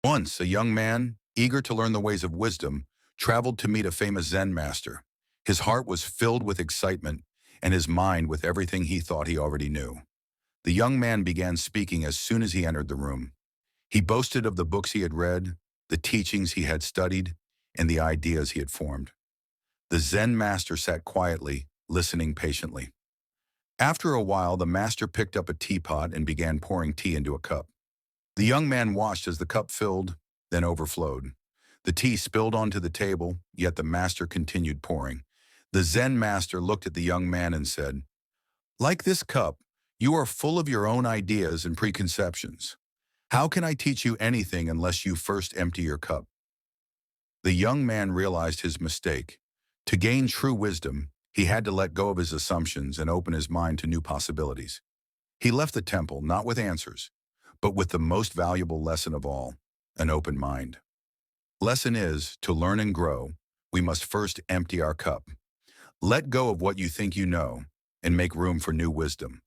Once, a young man, eager to learn the ways of wisdom, traveled to meet a famous Zen master. His heart was filled with excitement and his mind with everything he thought he already knew. The young man began speaking as soon as he entered the room. He boasted of the books he had read, the teachings he had studied, and the ideas he had formed. The Zen master sat quietly, listening patiently. After a while, the master picked up a teapot and began pouring tea into a cup. The young man watched as the cup filled, then overflowed. The tea spilled onto the table, yet the master continued pouring. The Zen master looked at the young man and said, "Like this cup, you are full of your own ideas and preconceptions. How can I teach you anything unless you first empty your cup?" The young man realized his mistake. To gain true wisdom, he had to let go of his assumptions and open his mind to new possibilities. He left the temple not with answers, but with the most valuable lesson of all, an open mind. Lesson is, to learn and grow, we must first empty our cup. Let go of what you think you know and make room for new wisdom.